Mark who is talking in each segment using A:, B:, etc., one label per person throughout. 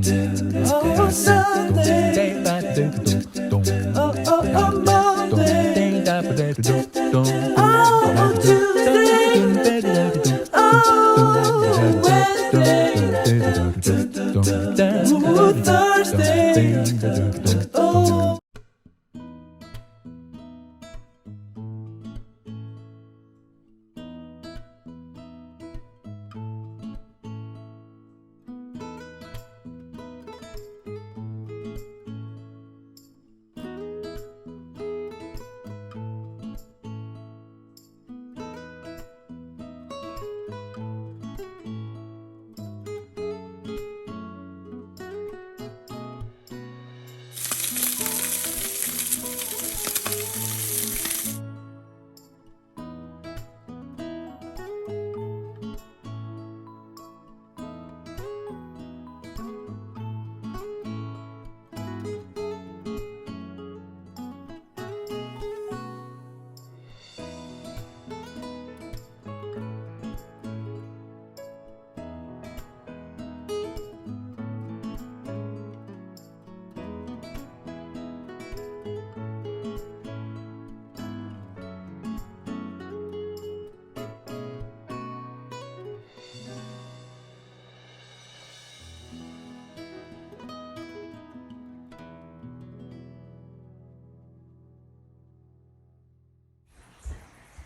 A: Oh, Sunday. Oh, Monday. Oh, Tuesday. Oh, Wednesday. Ooh, Thursday. Oh.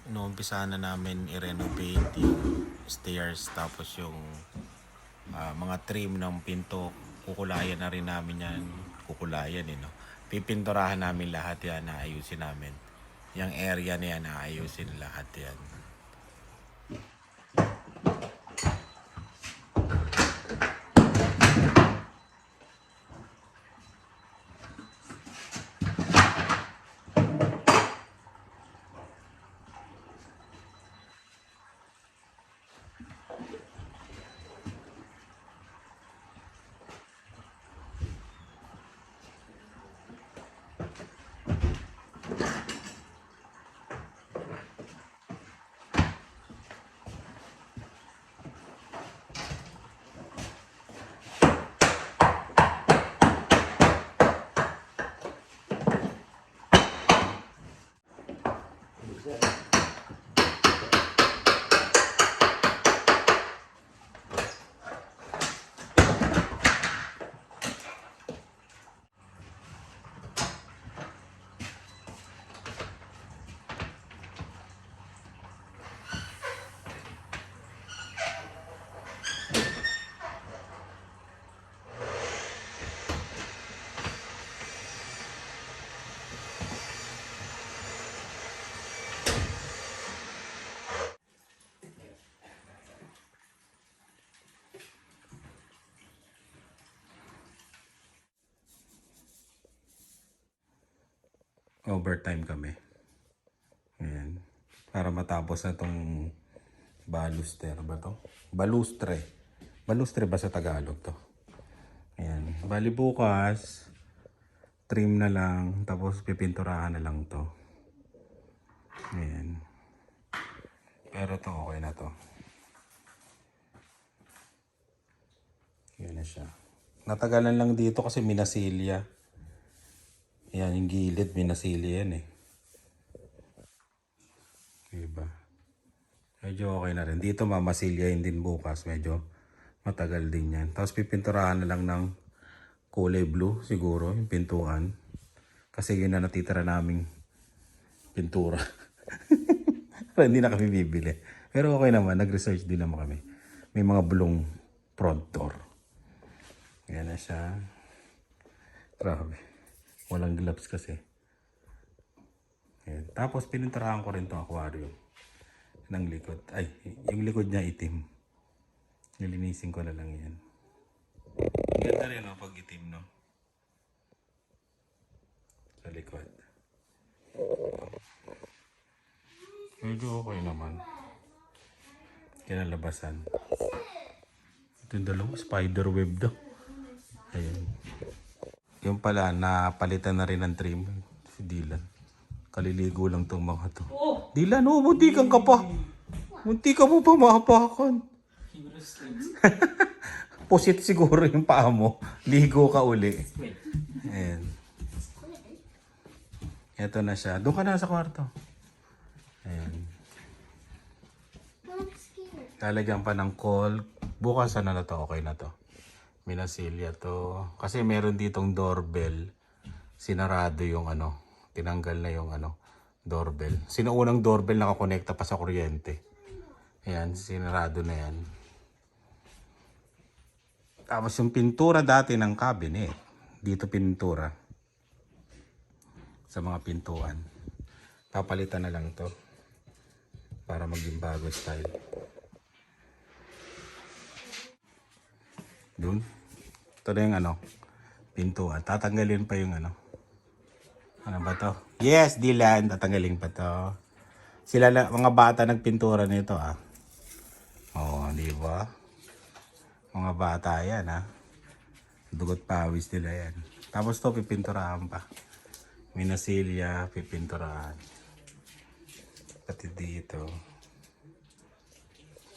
B: Noumpisahan na namin i-renovate yung stairs, tapos yung mga trim ng pinto, kukulayan na rin namin yan. Kukulayan no? Pipinturahan namin lahat yan, naayusin namin. Yung area na yan, naayusin lahat yan. Overtime kami. Ayan. Para matapos na tong baluster ba to? Balustre. Balustre ba sa Tagalog to? Ayan. Bali bukas, trim na lang, tapos pipinturahan na lang to. Ayan. Pero to okay na to. Ayan na siya. Natagalan lang dito kasi minasilya. Ayan, yung gilid, minasilya yan eh. Diba? Medyo okay na rin. Dito mamasilyain din bukas. Medyo matagal din yan. Tapos pipinturahan na lang ng kulay blue siguro, yung pintuan. Kasi yun na natitira naming pintura. Hindi na kami bibili. Pero okay naman, nag-research din naman kami. May mga bulong front door. Ayan na siya. Grabe. Walang gloves kasi. Ayan. Tapos pininturahan ko rin itong aquarium ng likod. Ay, yung likod niya itim. Nilinisin ko na lang yan. Ganda rin pag itim, no? Sa likod. Medyo okay naman. Kinalabasan. Ito yung dalawa, spider web daw. Ayan. Yung pala, napalitan na rin ng trim. Si Dylan. Kaliligo lang tong mga to. Oh! Dylan, muntikan ka pa. Munti ka mo pa maapakan. pusit siguro yung paa mo. Ligo ka uli. Ayan. Ito na siya. Doon ka na sa kwarto. Ayan. Lalagyan pa ng call. Bukas ano na to, okay na to. Minasilya to. Kasi meron ditong doorbell. Sinarado yung ano. Tinanggal na yung ano, doorbell. Sinuunang doorbell nakakonekta pa sa kuryente. Ayan, sinarado na yan. Tapos yung pintura dati ng cabinet. Dito pintura. Sa mga pintuan. Papalitan na lang to. Para maging bago style. Doon. Ito na yung ano, pintuan. Tatanggalin pa yung ano. Ano ba to? Yes, Dylan. Tatanggalin pa to. Sila mga bata nagpintura nito ah. Oo, di ba? Mga bata yan ah. Dugot pawis nila yan. Tapos to pipinturahan pa. Minasilya, pipinturahan. Pati dito.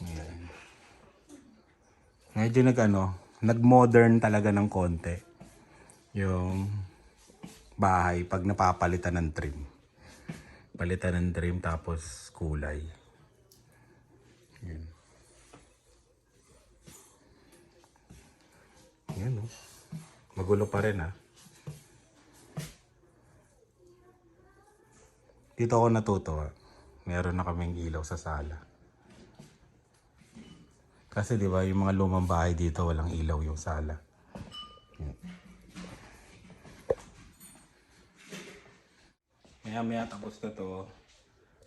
B: Yan. Medyo nag-modern talaga ng konti. Yung bahay pag napapalitan ng trim. Palitan ng trim tapos kulay. Yan. Yan oh. Magulo pa rin ah. Dito ako natutuwa. Meron na kaming ilaw sa sala. Kasi di ba yung mga lumang bahay dito walang ilaw yung sala. Maya tapos na to.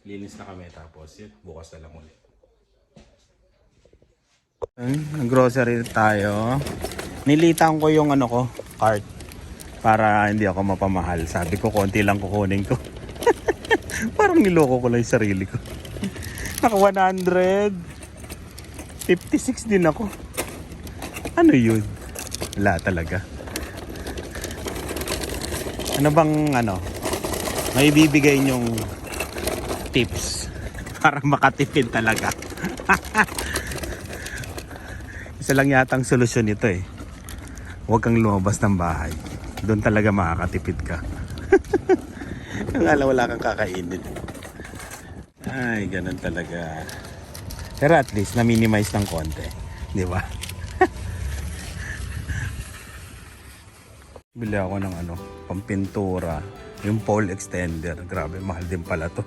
B: Linis na kami tapos yun, bukas na lang ulit. Nag-grocery tayo. Nilitan ko yung ano ko, cart. Para hindi ako mapamahal. Sabi ko konti lang kukunin ko. Parang niloko ko lang yung sarili ko. Naka 156 din ako. Ano yun? Wala talaga. Ano bang may bibigay nyong tips para makatipid talaga? Isa lang yatang solusyon nito eh. Huwag kang lumabas ng bahay. Doon talaga makakatipid ka. Ang alam wala kang kakainin. Ay, ganun talaga. Pero at least na-minimize ng konti. Di ba? Bili ako ng pampintura. Yung pole extender. Grabe, mahal din pala to.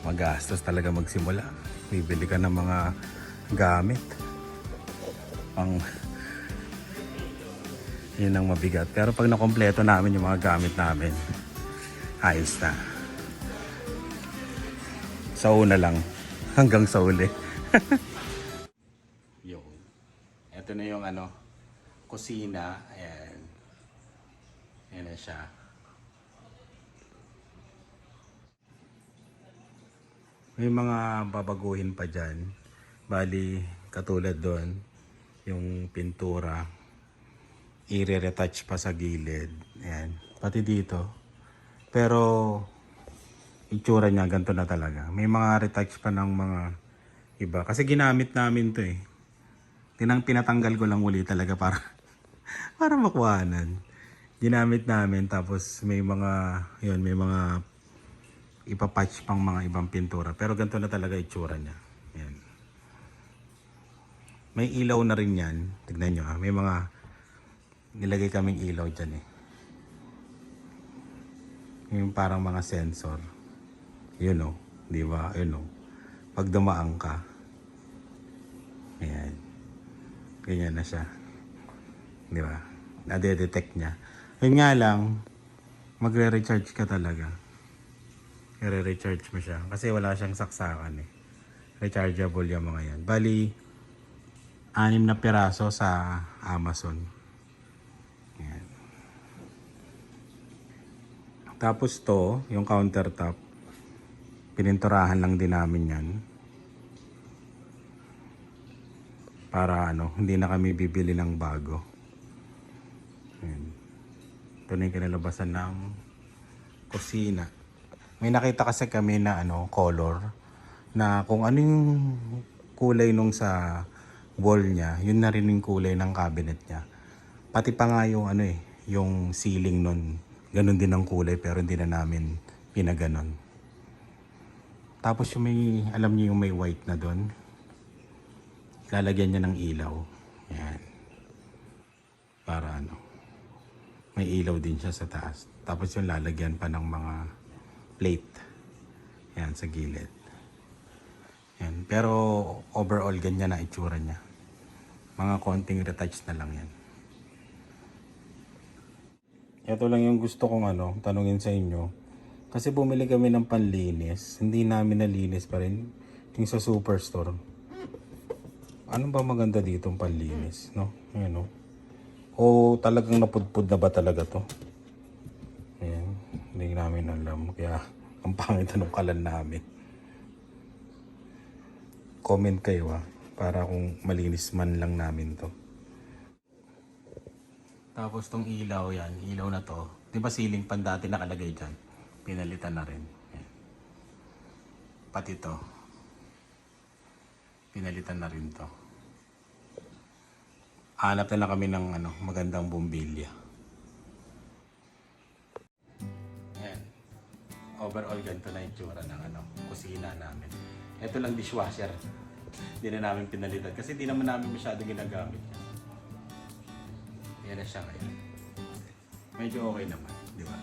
B: Magastos talaga magsimula. Bibili ka ng mga gamit. Yun ang mabigat. Pero pag nakompleto namin yung mga gamit namin, ayos na. Sa una lang. Hanggang sa uli. Yun. Ito na yung kusina. Ayan. Ayan na siya. May mga babaguhin pa dyan. Bali, katulad doon, yung pintura, i-retouch pa sa gilid. Ayan. Pati dito. Pero, itsura niya, ganito na talaga. May mga retouch pa ng mga iba. Kasi ginamit namin to eh. Pinatanggal ko lang uli talaga para makuhanan. Ginamit namin tapos may mga ipapatch pang mga ibang pintura. Pero ganito na talaga itsura niya. Ayan. May ilaw na rin yan. Tignan nyo ha. May mga nilagay kaming ilaw dyan eh. Yung parang mga sensor. Yun o. Di ba? Yun o. Pag dumaan ka. Ayan. Ganyan na siya. Di ba? Nade-detect niya. Yun nga lang, magre-recharge ka talaga. I-recharge mo siya. Kasi wala siyang saksakan eh. Rechargeable yung mga yan. Bali, 6 na piraso sa Amazon. Ayan. Tapos to, yung countertop, pininturahan lang din namin yan. Para hindi na kami bibili ng bago. Ayan. Ito na yung kinalabasan ng kusina. May nakita kasi kami na color na kung ano yung kulay nung sa wall niya, yun na rin yung kulay ng cabinet niya. Pati pa nga yung ano yung ceiling nun, ganun din ang kulay pero hindi na namin pinaganon. Tapos yung may, alam niyo yung may white na doon, lalagyan niya ng ilaw. Yan. Para ano, may ilaw din siya sa taas. Tapos yung lalagyan pa ng mga plate. Yan, sa gilid. Yan. Pero overall, ganyan na itsura niya. Mga konting retouch na lang yan. Ito lang yung gusto kong tanungin sa inyo. Kasi bumili kami ng panlinis. Hindi namin nalinis pa rin. Yung sa Superstore. Ano ba maganda dito ang panlinis? No? Ayan, no? O talagang napudpud na ba talaga to? Ayan. Hindi namin alam. Kaya ang pangit ng kalan namin. Comment kayo para kung malinis man lang namin to. Tapos tong ilaw yan, ilaw na to. Di ba ceiling fan dati nakalagay dyan? Pinalitan na rin. Yan. Pati to. Pinalitan na rin to. Hanap na lang kami ng magandang bumbilya. Yan. Overall ganito na yung tsura ng kusina namin. Ito lang dishwasher. Hindi na namin pinalitan kasi hindi naman namin masyado ginagamit. Yan na siya ngayon. Medyo okay naman, di ba?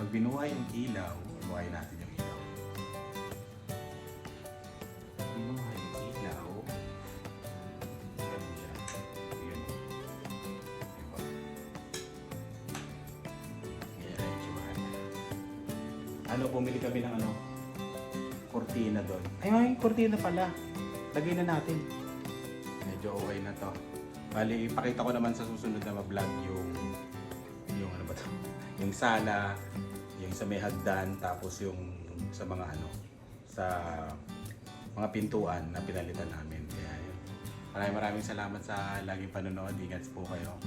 B: Pag binuhay yung ilaw, binuhay natin yung ilaw. Pag binuhay yung ilaw, ganun siya. Yun. Diba? Yan ang itsura niya. Bumili kami ng kortina doon. Ay, kortina pala. Lagay na natin. Medyo okay na to. Bali, ipakita ko naman sa susunod na ma-vlog yung ano ba to? Yung sala, yung sa may hagdan, tapos yung sa mga sa mga pintuan na pinalitan namin. Kaya yun. Maraming salamat sa laging panonood. Ingat po kayo.